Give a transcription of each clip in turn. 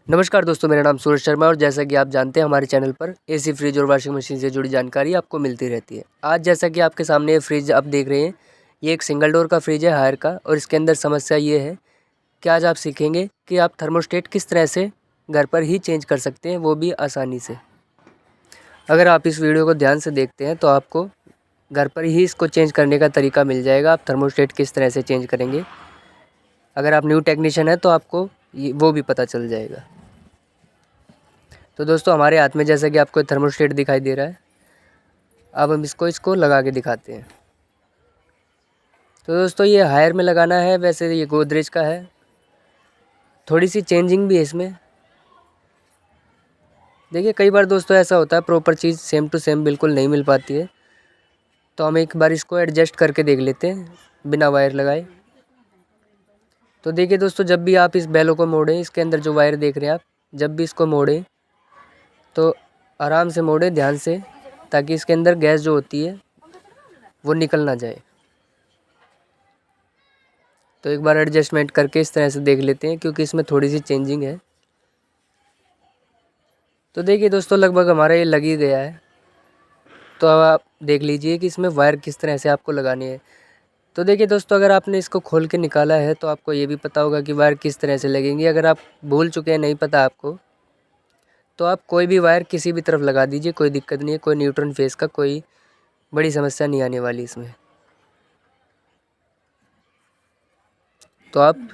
नमस्कार दोस्तों, मेरा नाम सूरज शर्मा और जैसा कि आप जानते हैं हमारे चैनल पर एसी, फ्रिज और वॉशिंग मशीन से जुड़ी जानकारी आपको मिलती रहती है। आज जैसा कि आपके सामने ये फ्रिज आप देख रहे हैं, ये एक सिंगल डोर का फ्रिज है हायर का और इसके अंदर समस्या ये है कि आज आप सीखेंगे कि आप थर्मोस्टेट किस तरह से घर पर ही चेंज कर सकते हैं, वो भी आसानी से। अगर आप इस वीडियो को ध्यान से देखते हैं तो आपको घर पर ही इसको चेंज करने का तरीका मिल जाएगा। आप थर्मोस्टेट किस तरह से चेंज करेंगे, अगर आप न्यू टेक्नीशियन हैं तो आपको वो भी पता चल जाएगा। तो दोस्तों, हमारे हाथ में जैसा कि आपको थर्मोस्टेट दिखाई दे रहा है, अब हम इसको लगा के दिखाते हैं। तो दोस्तों, ये हायर में लगाना है, वैसे ये गोदरेज का है, थोड़ी सी चेंजिंग भी है इसमें। देखिए, कई बार दोस्तों ऐसा होता है प्रॉपर चीज़ सेम टू सेम बिल्कुल नहीं मिल पाती है, तो हम एक बार इसको एडजस्ट करके देख लेते हैं बिना वायर लगाए। तो देखिए दोस्तों, जब भी आप इस बेलो को मोड़ें, इसके अंदर जो वायर देख रहे हैं आप, जब भी इसको मोड़ें तो आराम से मोड़ें, ध्यान से, ताकि इसके अंदर गैस जो होती है वो निकल ना जाए। तो एक बार एडजस्टमेंट करके इस तरह से देख लेते हैं, क्योंकि इसमें थोड़ी सी चेंजिंग है। तो देखिए दोस्तों, लगभग हमारा ये लग ही गया है। तो अब आप देख लीजिए कि इसमें वायर किस तरह से आपको लगानी है। तो देखिए दोस्तों, अगर आपने इसको खोल के निकाला है तो आपको ये भी पता होगा कि वायर किस तरह से लगेंगी। अगर आप भूल चुके हैं, नहीं पता आपको, तो आप कोई भी वायर किसी भी तरफ लगा दीजिए, कोई दिक्कत नहीं है। कोई न्यूट्रन फेस का कोई बड़ी समस्या नहीं आने वाली इसमें। तो आप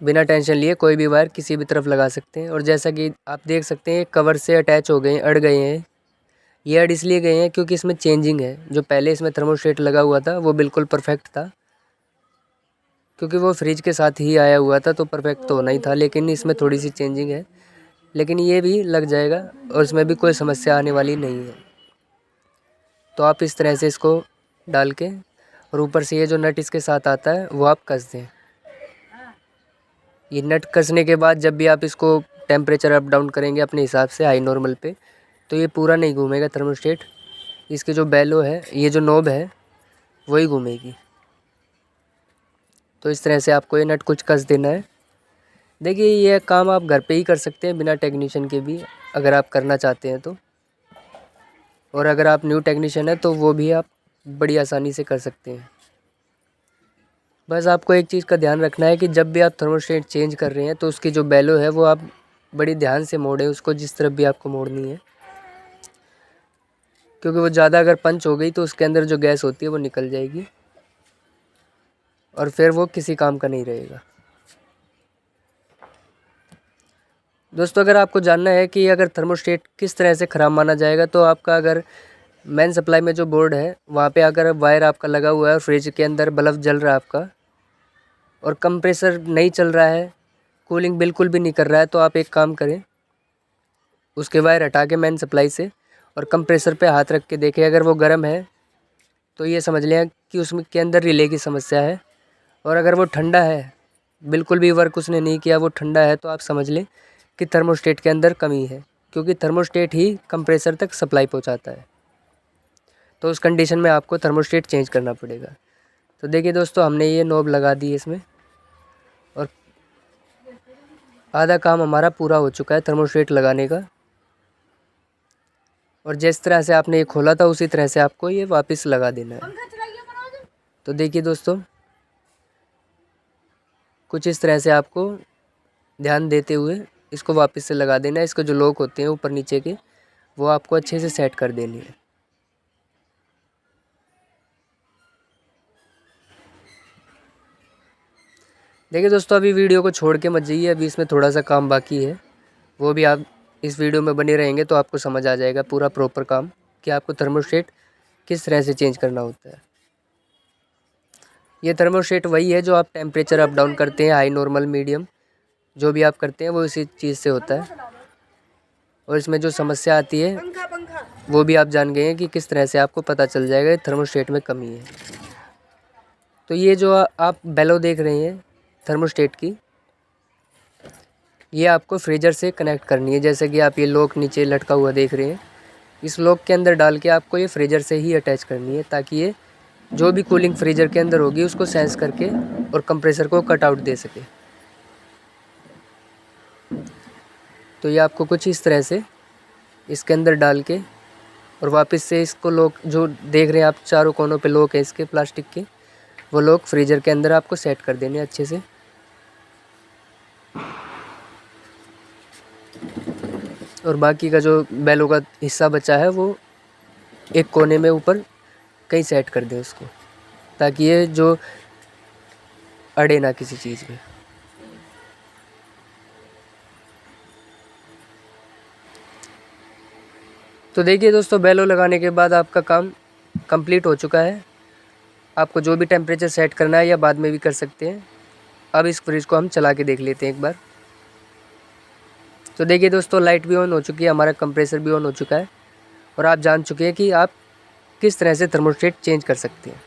बिना टेंशन लिए कोई भी वायर किसी भी तरफ लगा सकते हैं। और जैसा कि आप देख सकते हैं, कवर से अटैच हो गए हैं, अड़ गए हैं। ये अड़ इसलिए गए हैं क्योंकि इसमें चेंजिंग है। जो पहले इसमें थर्मोस्टेट लगा हुआ था वो बिल्कुल परफेक्ट था, क्योंकि वो फ्रिज के साथ ही आया हुआ था, तो परफेक्ट तो होना ही था। लेकिन इसमें थोड़ी सी चेंजिंग है, लेकिन ये भी लग जाएगा और इसमें भी कोई समस्या आने वाली नहीं है। तो आप इस तरह से इसको डाल के, और ऊपर से ये जो नट इसके साथ आता है वो आप कस दें। ये नट कसने के बाद जब भी आप इसको टेम्परेचर अप डाउन करेंगे अपने हिसाब से हाई नॉर्मल पे, तो ये पूरा नहीं घूमेगा थर्मोस्टेट। इसकी जो बेलो है, ये जो नॉब है, वही घूमेगी। तो इस तरह से आपको ये नट कुछ कस देना है। देखिए, ये काम आप घर पे ही कर सकते हैं बिना टेक्नीशियन के भी, अगर आप करना चाहते हैं तो। और अगर आप न्यू टेक्नीशियन हैं तो वो भी आप बड़ी आसानी से कर सकते हैं। बस आपको एक चीज़ का ध्यान रखना है कि जब भी आप थर्मोस्टेट चेंज कर रहे हैं तो उसकी जो बेलो है वो आप बड़ी ध्यान से मोड़ें उसको, जिस तरफ भी आपको मोड़नी है। क्योंकि वो ज़्यादा अगर पंच हो गई तो उसके अंदर जो गैस होती है वो निकल जाएगी और फिर वो किसी काम का नहीं रहेगा। दोस्तों, अगर आपको जानना है कि अगर थर्मोस्टेट किस तरह से ख़राब माना जाएगा, तो आपका अगर मेन सप्लाई में जो बोर्ड है वहाँ पे अगर वायर आपका लगा हुआ है और फ्रिज के अंदर बल्ब जल रहा है आपका, और कंप्रेसर नहीं चल रहा है, कूलिंग बिल्कुल भी नहीं कर रहा है, तो आप एक काम करें, उसके वायर हटा के मेन सप्लाई से और कंप्रेसर पे हाथ रख के देखें। अगर वो गर्म है तो ये समझ लें कि उसमें के अंदर रिले की समस्या है। और अगर वो ठंडा है, बिल्कुल भी वर्क उसने नहीं किया, वो ठंडा है, तो आप समझ लें कि थर्मोस्टेट के अंदर कमी है, क्योंकि थर्मोस्टेट ही कंप्रेसर तक सप्लाई पहुंचाता है। तो उस कंडीशन में आपको थर्मोस्टेट चेंज करना पड़ेगा। तो देखिए दोस्तों, हमने ये नॉब लगा दी इसमें और आधा काम हमारा पूरा हो चुका है थर्मोस्टेट लगाने का। और जिस तरह से आपने ये खोला था उसी तरह से आपको ये वापस लगा देना है। तो देखिए दोस्तों, कुछ इस तरह से आपको ध्यान देते हुए इसको वापस से लगा देना है। इसको जो लॉक होते हैं ऊपर नीचे के, वो आपको अच्छे से सेट कर देनी है। देखिए दोस्तों, अभी वीडियो को छोड़ के मत जाइए, अभी इसमें थोड़ा सा काम बाकी है। वो भी आप इस वीडियो में बने रहेंगे तो आपको समझ आ जाएगा पूरा प्रॉपर काम, कि आपको थर्मोस्टेट किस तरह से चेंज करना होता है। ये थर्मोस्टेट वही है जो आप टेम्परेचर अप डाउन करते हैं, हाई नॉर्मल मीडियम जो भी आप करते हैं वो इसी चीज़ से होता है। और इसमें जो समस्या आती है वो भी आप जान गए हैं कि किस तरह से आपको पता चल जाएगा थर्मोस्टेट में कमी है। तो ये जो आप बेलो देख रहे हैं थर्मोस्टेट की, ये आपको फ्रीजर से कनेक्ट करनी है। जैसे कि आप ये लॉक नीचे लटका हुआ देख रहे हैं, इस लॉक के अंदर डाल के आपको ये फ्रीजर से ही अटैच करनी है, ताकि ये जो भी कूलिंग फ्रीजर के अंदर होगी उसको सेंस करके और कंप्रेसर को कट आउट दे सके। तो ये आपको कुछ इस तरह से इसके अंदर डाल के और वापस से इसको लॉक, जो देख रहे हैं आप चारों कोनों पे लॉक है इसके प्लास्टिक के, वो लॉक फ्रीज़र के अंदर आपको सेट कर देने अच्छे से। और बाकी का जो बैलों का हिस्सा बचा है वो एक कोने में ऊपर कहीं सेट कर दें उसको, ताकि ये जो अड़े ना किसी चीज़ में। तो देखिए दोस्तों, बैलो लगाने के बाद आपका काम कंप्लीट हो चुका है। आपको जो भी टेम्परेचर सेट करना है या बाद में भी कर सकते हैं। अब इस फ्रिज को हम चला के देख लेते हैं एक बार। तो देखिए दोस्तों, लाइट भी ऑन हो चुकी है, हमारा कंप्रेसर भी ऑन हो चुका है और आप जान चुके हैं कि आप किस तरह से थर्मोस्टेट चेंज कर सकते हैं।